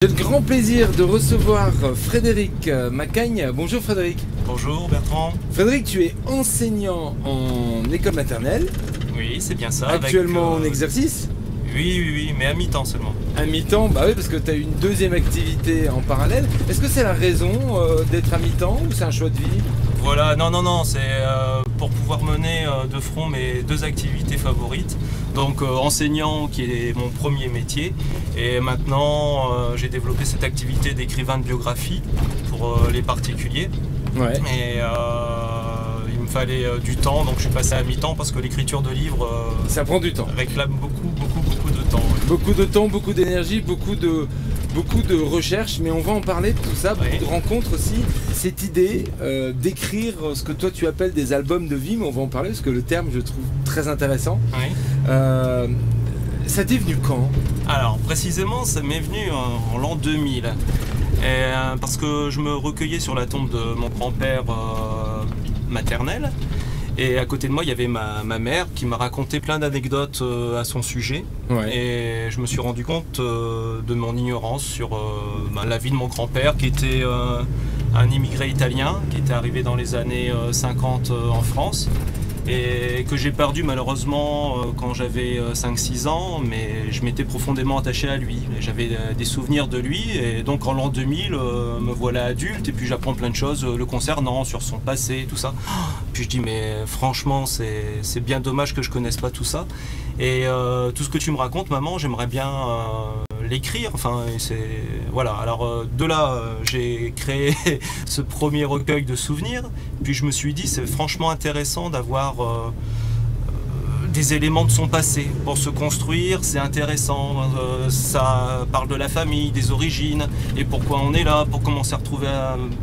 J'ai le grand plaisir de recevoir Frédéric Macagne. Bonjour Frédéric. Bonjour Bertrand. Frédéric, tu es enseignant en école maternelle. Oui, c'est bien ça. Actuellement en exercice. Oui, mais à mi-temps seulement. À mi-temps, bah oui, parce que tu as une deuxième activité en parallèle. Est-ce que c'est la raison d'être à mi-temps ou c'est un choix de vie? Voilà, non, c'est pour pouvoir mener de front mes deux activités favorites. Donc enseignant qui est mon premier métier et maintenant j'ai développé cette activité d'écrivain de biographie pour les particuliers. Ouais. Et il me fallait du temps, donc je suis passé à mi-temps parce que l'écriture de livres ça prend du temps. Réclame beaucoup de temps. Ouais. Beaucoup de temps, beaucoup d'énergie, beaucoup de recherche, mais on va en parler de tout ça, beaucoup de rencontres aussi. Cette idée d'écrire ce que toi tu appelles des albums de vie, mais on va en parler parce que le terme je trouve très intéressant. Oui. Ça t'est venu quand? Alors précisément ça m'est venu en l'an 2000. Parce que je me recueillais sur la tombe de mon grand-père maternel. Et à côté de moi, il y avait ma mère qui m'a raconté plein d'anecdotes à son sujet. Ouais. Et je me suis rendu compte de mon ignorance sur la vie de mon grand-père, qui était un immigré italien, qui était arrivé dans les années 50 en France. Et que j'ai perdu malheureusement quand j'avais 5-6 ans, mais je m'étais profondément attaché à lui. J'avais des souvenirs de lui, et donc en l'an 2000, me voilà adulte, et puis j'apprends plein de choses le concernant, sur son passé, tout ça. Puis je dis, mais franchement, c'est bien dommage que je connaisse pas tout ça. Et tout ce que tu me racontes, maman, j'aimerais bien l'écrire. Enfin, voilà. Alors de là, j'ai créé ce premier recueil de souvenirs. Puis je me suis dit, c'est franchement intéressant d'avoir des éléments de son passé pour se construire. C'est intéressant. Ça parle de la famille, des origines et pourquoi on est là, pourquoi on s'est retrouvé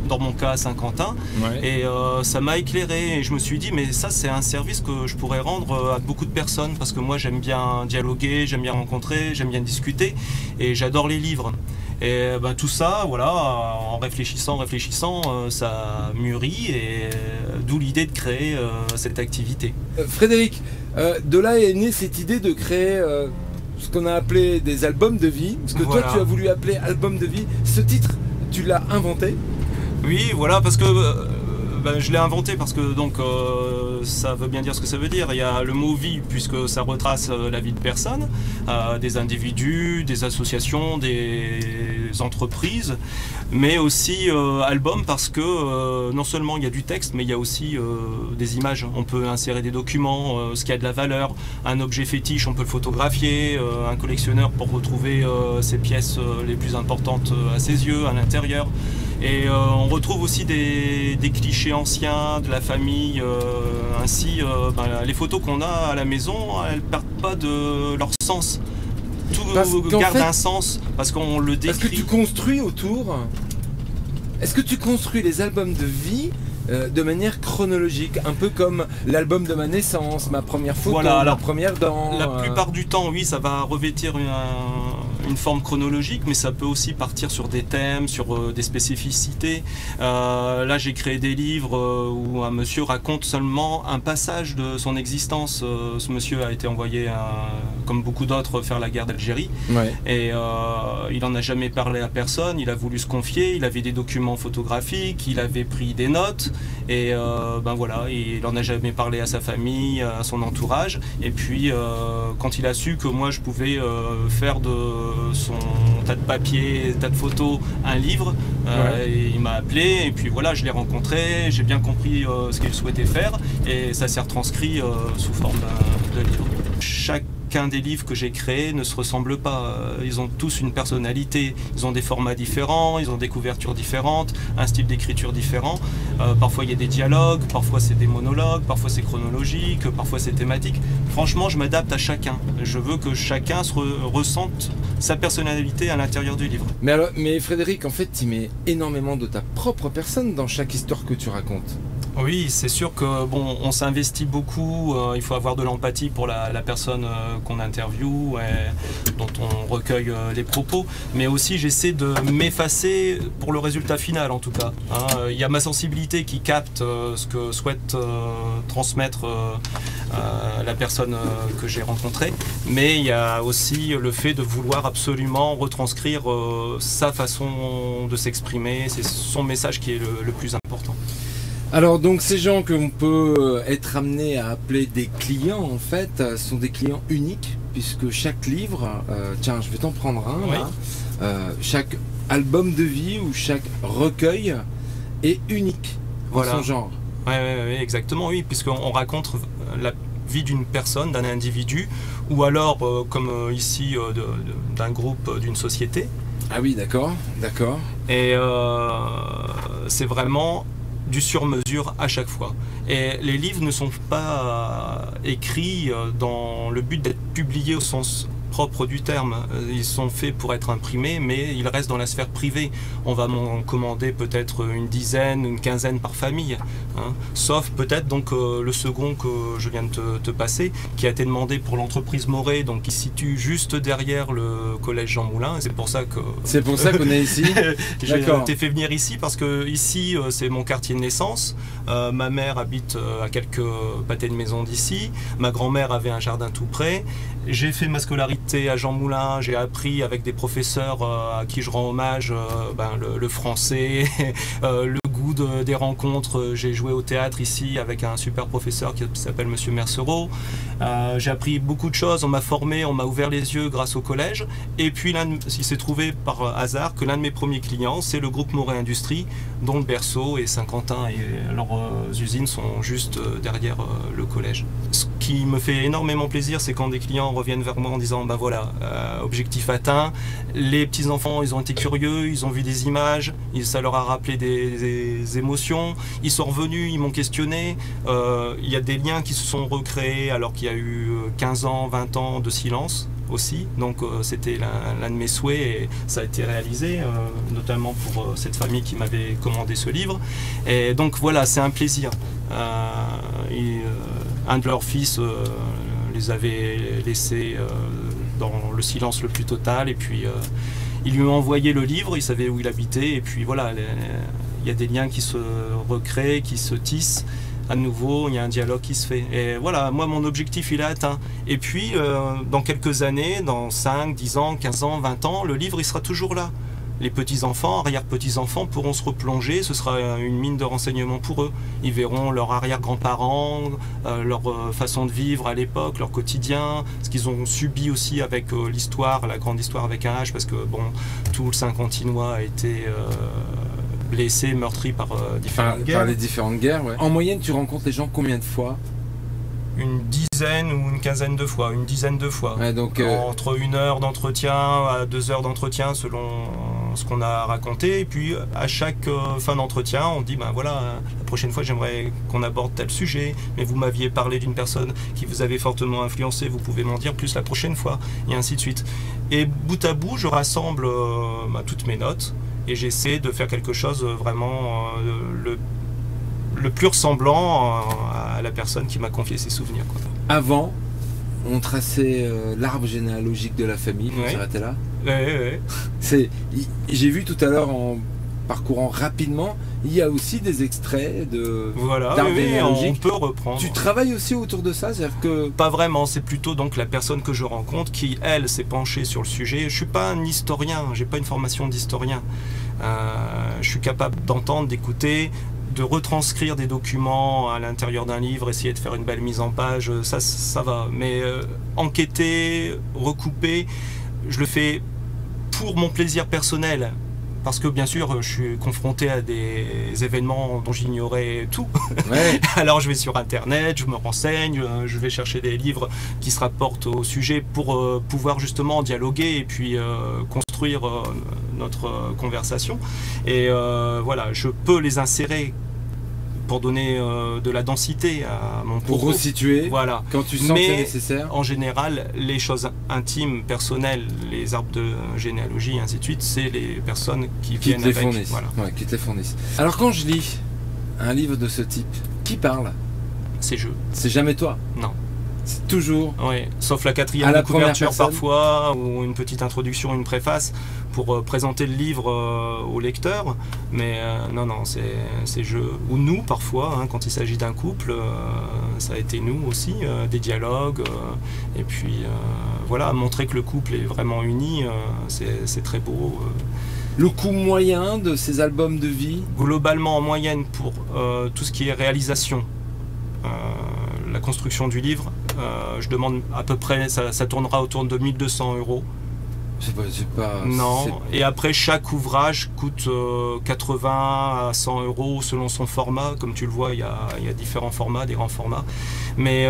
dans mon cas à Saint-Quentin. Ouais. Et ça m'a éclairé. Et je me suis dit, mais ça, c'est un service que je pourrais rendre à beaucoup de personnes parce que moi, j'aime bien dialoguer, j'aime bien rencontrer, j'aime bien discuter et j'adore les livres. Et ben, tout ça, voilà, en réfléchissant, ça mûrit et d'où l'idée de créer cette activité. Frédéric, de là est née cette idée de créer ce qu'on a appelé des albums de vie, parce que voilà. Toi tu as voulu appeler album de vie. Ce titre, tu l'as inventé? Oui, voilà, parce que je l'ai inventé parce que donc ça veut bien dire ce que ça veut dire. Il y a le mot vie puisque ça retrace la vie de personnes, des individus, des associations, des entreprises, mais aussi album parce que non seulement il y a du texte, mais il y a aussi des images. On peut insérer des documents, ce qui a de la valeur, un objet fétiche, on peut le photographier, un collectionneur pour retrouver ses pièces les plus importantes à ses yeux, à l'intérieur. Et on retrouve aussi des clichés anciens de la famille. Ainsi, les photos qu'on a à la maison, elles ne perdent pas de leur sens. Tout garde un sens parce qu'on le décrit. Est-ce que tu construis autour? Est-ce que tu construis les albums de vie de manière chronologique, un peu comme l'album de ma naissance, ma première photo, voilà, ma première dent? La plupart du temps, oui, ça va revêtir une forme chronologique, mais ça peut aussi partir sur des thèmes, sur des spécificités. Là, j'ai créé des livres où un monsieur raconte seulement un passage de son existence. Ce monsieur a été envoyé, comme beaucoup d'autres, faire la guerre d'Algérie. Ouais. Et il n'en a jamais parlé à personne. Il a voulu se confier. Il avait des documents photographiques. Il avait pris des notes. Et voilà, il n'en a jamais parlé à sa famille, à son entourage. Et puis, quand il a su que moi, je pouvais faire de son tas de papier, tas de photos, un livre, ouais. Et il m'a appelé et puis voilà, je l'ai rencontré, j'ai bien compris ce qu'il souhaitait faire et ça s'est retranscrit sous forme de livre. Chacun des livres que j'ai créés ne se ressemble pas, ils ont tous une personnalité, ils ont des formats différents, ils ont des couvertures différentes, un style d'écriture différent, parfois il y a des dialogues, parfois c'est des monologues, parfois c'est chronologique, parfois c'est thématique. Franchement, je m'adapte à chacun, je veux que chacun ressente sa personnalité à l'intérieur du livre. Mais Frédéric, en fait, tu mets énormément de ta propre personne dans chaque histoire que tu racontes. Oui, c'est sûr que bon, on s'investit beaucoup, il faut avoir de l'empathie pour la personne qu'on interviewe et dont on recueille les propos, mais aussi j'essaie de m'effacer pour le résultat final en tout cas. Hein. Il y a ma sensibilité qui capte ce que souhaite transmettre la personne que j'ai rencontrée, mais il y a aussi le fait de vouloir absolument retranscrire sa façon de s'exprimer, c'est son message qui est le plus important. Alors donc ces gens qu'on peut être amené à appeler des clients en fait sont des clients uniques puisque chaque livre, tiens je vais t'en prendre un oui. là, chaque album de vie ou chaque recueil est unique voilà. en son genre. Oui, exactement, oui, puisqu'on raconte la vie d'une personne, d'un individu ou alors comme ici d'un groupe, d'une société. Ah oui d'accord, d'accord. Et c'est vraiment du sur-mesure à chaque fois. Et les livres ne sont pas écrits dans le but d'être publiés au sens propre du terme. Ils sont faits pour être imprimés, mais ils restent dans la sphère privée. On va m'en commander peut-être une dizaine, une quinzaine par famille. Hein. Sauf peut-être donc le second que je viens de te passer, qui a été demandé pour l'entreprise Morée, donc qui se situe juste derrière le collège Jean Moulin. C'est pour ça que... C'est pour ça qu'on est ici. J'ai fait venir ici parce que ici c'est mon quartier de naissance. Ma mère habite à quelques pâtés de maison d'ici. Ma grand-mère avait un jardin tout près. J'ai fait ma scolarité à Jean Moulin, j'ai appris avec des professeurs à qui je rends hommage le français, le goût des rencontres. J'ai joué au théâtre ici avec un super professeur qui s'appelle Monsieur Mercereau. J'ai appris beaucoup de choses, on m'a formé, on m'a ouvert les yeux grâce au collège. Et puis il s'est trouvé par hasard que l'un de mes premiers clients, c'est le groupe Morée Industrie, dont le berceau et Saint-Quentin et leurs usines sont juste derrière le collège. Ce qui me fait énormément plaisir, c'est quand des clients reviennent vers moi en disant ben voilà, objectif atteint, les petits-enfants ils ont été curieux, ils ont vu des images, ça leur a rappelé des émotions, ils sont revenus, ils m'ont questionné, il y a des liens qui se sont recréés alors qu'il y a eu 15 ans, 20 ans de silence aussi, donc c'était l'un de mes souhaits et ça a été réalisé, notamment pour cette famille qui m'avait commandé ce livre. Et donc voilà, c'est un plaisir. Un de leurs fils les avait laissés dans le silence le plus total et puis ils lui ont envoyé le livre, ils savaient où il habitait et puis voilà, il y a des liens qui se recréent, qui se tissent. À nouveau, il y a un dialogue qui se fait. Et voilà, moi, mon objectif, il est atteint. Et puis, dans quelques années, dans 5, 10 ans, 15 ans, 20 ans, le livre, il sera toujours là. Les petits-enfants, arrière-petits-enfants pourront se replonger, ce sera une mine de renseignements pour eux. Ils verront leurs arrière-grands-parents, leur façon de vivre à l'époque, leur quotidien, ce qu'ils ont subi aussi avec l'histoire, la grande histoire avec un H, parce que bon, tout le Saint-Quentinois a été... blessés, meurtris par différentes guerres. Par les différentes guerres, ouais. En moyenne, tu rencontres les gens combien de fois? Une dizaine ou une quinzaine de fois, une dizaine de fois. Ouais, donc, entre 1 heure d'entretien à 2 heures d'entretien selon ce qu'on a raconté. Et puis à chaque fin d'entretien, on dit ben voilà, la prochaine fois j'aimerais qu'on aborde tel sujet, mais vous m'aviez parlé d'une personne qui vous avait fortement influencé, vous pouvez m'en dire plus la prochaine fois, et ainsi de suite. Et bout à bout, je rassemble toutes mes notes. Et j'essaie de faire quelque chose vraiment le plus ressemblant à la personne qui m'a confié ses souvenirs, quoi. Avant, on traçait l'arbre généalogique de la famille, on s'arrêtait là. Ouais. J'ai vu tout à l'heure en parcourant rapidement, il y a aussi des extraits d'arbres généalogiques. On peut reprendre. Tu travailles aussi autour de ça, c'est-à-dire que... Pas vraiment, c'est plutôt donc la personne que je rencontre qui, elle, s'est penchée sur le sujet. Je suis pas un historien, j'ai pas une formation d'historien. Je suis capable d'entendre, d'écouter, de retranscrire des documents à l'intérieur d'un livre, essayer de faire une belle mise en page, ça va. Mais enquêter, recouper, je le fais pour mon plaisir personnel. Parce que bien sûr, je suis confronté à des événements dont j'ignorais tout. Ouais. Alors je vais sur Internet, je me renseigne, je vais chercher des livres qui se rapportent au sujet pour pouvoir justement dialoguer et puis construire notre conversation. Et voilà, je peux les insérer pour donner de la densité à mon propos. Pour resituer, voilà. Quand tu sens que c'est nécessaire. En général, les choses intimes, personnelles, les arbres de généalogie, et ainsi de suite, c'est les personnes qui viennent te les avec. Fournissent. Voilà. Ouais, qui te les fournissent. Alors quand je lis un livre de ce type, qui parle? C'est je. C'est jamais toi? Non. C'est toujours... Oui, sauf la quatrième de couverture parfois, ou une petite introduction, une préface, pour présenter le livre au lecteur. Mais non, c'est je. Ou nous, parfois, hein, quand il s'agit d'un couple, ça a été nous aussi, des dialogues. Et puis, voilà, montrer que le couple est vraiment uni, c'est très beau. Le coût moyen de ces albums de vie? Globalement, en moyenne, pour tout ce qui est réalisation, la construction du livre, je demande à peu près, ça tournera autour de 1 200 €. C'est pas... Non, et après chaque ouvrage coûte 80 à 100 € selon son format. Comme tu le vois, il y a différents formats, des grands formats. Mais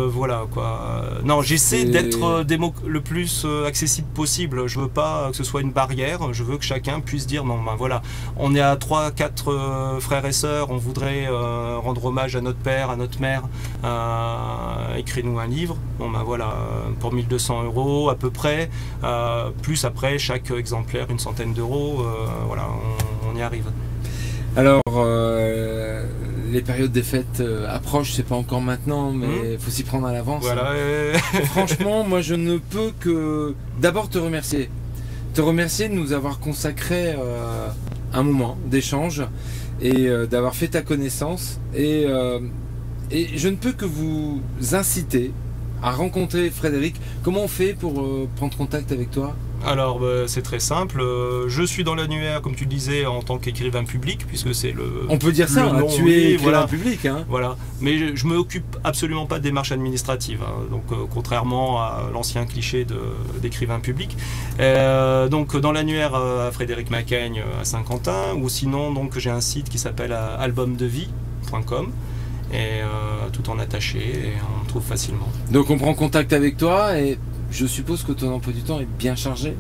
voilà quoi. Non, j'essaie d'être le plus accessible possible. Je veux pas que ce soit une barrière. Je veux que chacun puisse dire non, ben voilà, on est à 3-4 frères et sœurs, on voudrait rendre hommage à notre père, à notre mère. Écris-nous un livre. Bon ben voilà, pour 1 200 € à peu près. Plus après chaque exemplaire une centaine d'euros, voilà, on y arrive. Alors les périodes des fêtes approchent, c'est pas encore maintenant, mais il faut s'y prendre à l'avance. Voilà. Franchement, moi je ne peux que d'abord te remercier de nous avoir consacré un moment d'échange et d'avoir fait ta connaissance et je ne peux que vous inciter à rencontrer Frédéric. Comment on fait pour prendre contact avec toi? Alors c'est très simple, je suis dans l'annuaire comme tu le disais en tant qu'écrivain public puisque c'est le... On peut dire ça, hein, tu es écrivain public. Hein. Voilà, mais je m'occupe absolument pas de démarches administratives, hein, donc contrairement à l'ancien cliché d'écrivain public. Donc dans l'annuaire à Frédéric Macaigne à Saint-Quentin, ou sinon donc j'ai un site qui s'appelle albumdevie.com. Et tout en attaché et on trouve facilement. Donc on prend contact avec toi et je suppose que ton emploi du temps est bien chargé.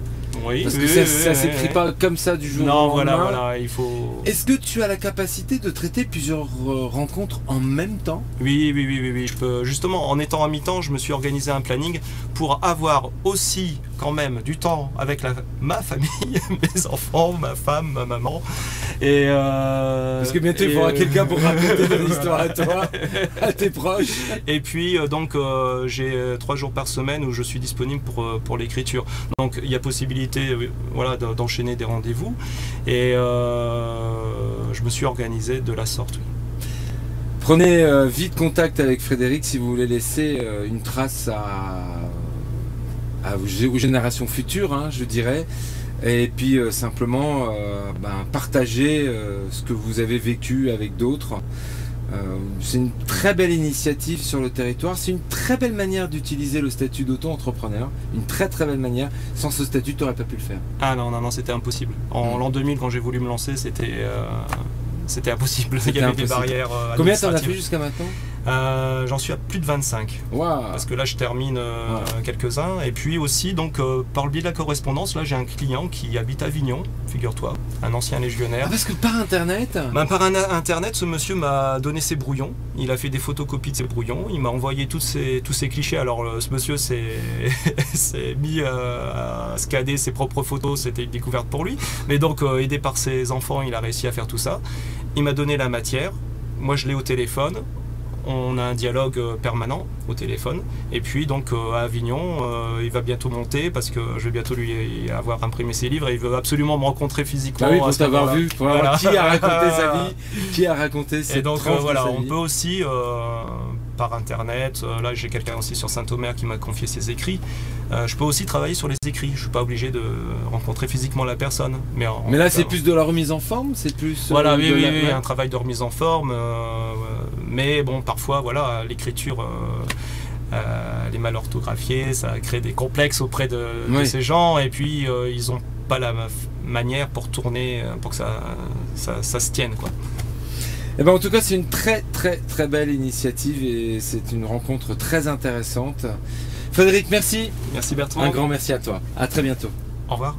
Oui. Parce que ça s'écrit pas comme ça du jour au lendemain. Non, voilà, il faut... Est-ce que tu as la capacité de traiter plusieurs rencontres en même temps? Oui, je peux. Justement, en étant à mi-temps, je me suis organisé un planning pour avoir aussi quand même du temps avec ma famille, mes enfants, ma femme, ma maman. Et parce que bientôt il faudra quelqu'un pour raconter ton histoire à toi, à tes proches. Et puis donc j'ai 3 jours par semaine où je suis disponible pour l'écriture. Donc il y a possibilité voilà, d'enchaîner des rendez-vous. Et je me suis organisé de la sorte. Oui. Prenez vite contact avec Frédéric si vous voulez laisser une trace aux générations futures, hein, je dirais. Et puis simplement partager ce que vous avez vécu avec d'autres. C'est une très belle initiative sur le territoire, c'est une très belle manière d'utiliser le statut d'auto-entrepreneur, une très belle manière. Sans ce statut, tu n'aurais pas pu le faire. Ah non, c'était impossible. En l'an 2000, quand j'ai voulu me lancer, c'était impossible. Il y avait des barrières administratives. Combien t'en as fait jusqu'à maintenant? J'en suis à plus de 25. Wow. Parce que là je termine quelques-uns. Et puis aussi donc par le biais de la correspondance, là j'ai un client qui habite à Avignon, figure-toi, un ancien légionnaire. Ah, parce que par internet par internet, ce monsieur m'a donné ses brouillons. Il a fait des photocopies de ses brouillons. Il m'a envoyé tous ces clichés. Alors ce monsieur s'est mis à scanner ses propres photos. C'était une découverte pour lui. Mais donc aidé par ses enfants, il a réussi à faire tout ça. Il m'a donné la matière. Moi je l'ai au téléphone. On a un dialogue permanent au téléphone. Et puis donc à Avignon, il va bientôt monter parce que je vais bientôt lui avoir imprimé ses livres et il veut absolument me rencontrer physiquement. Ah oui, pour t'avoir vu, pour voir qui a raconté sa vie, qui a raconté ses... Et donc voilà, on peut aussi par internet, là j'ai quelqu'un aussi sur Saint-Omer qui m'a confié ses écrits. Je peux aussi travailler sur les écrits, je suis pas obligé de rencontrer physiquement la personne. Mais là c'est plus de la remise en forme, c'est plus... Voilà, oui, un travail de remise en forme, mais bon, parfois voilà, l'écriture elle est mal orthographiée, ça crée des complexes auprès de ces gens, et puis ils n'ont pas la manière pour tourner, pour que ça se tienne, quoi. Eh ben, en tout cas, c'est une très belle initiative et c'est une rencontre très intéressante. Frédéric, merci. Merci Bertrand. Un grand merci à toi. À très bientôt. Au revoir.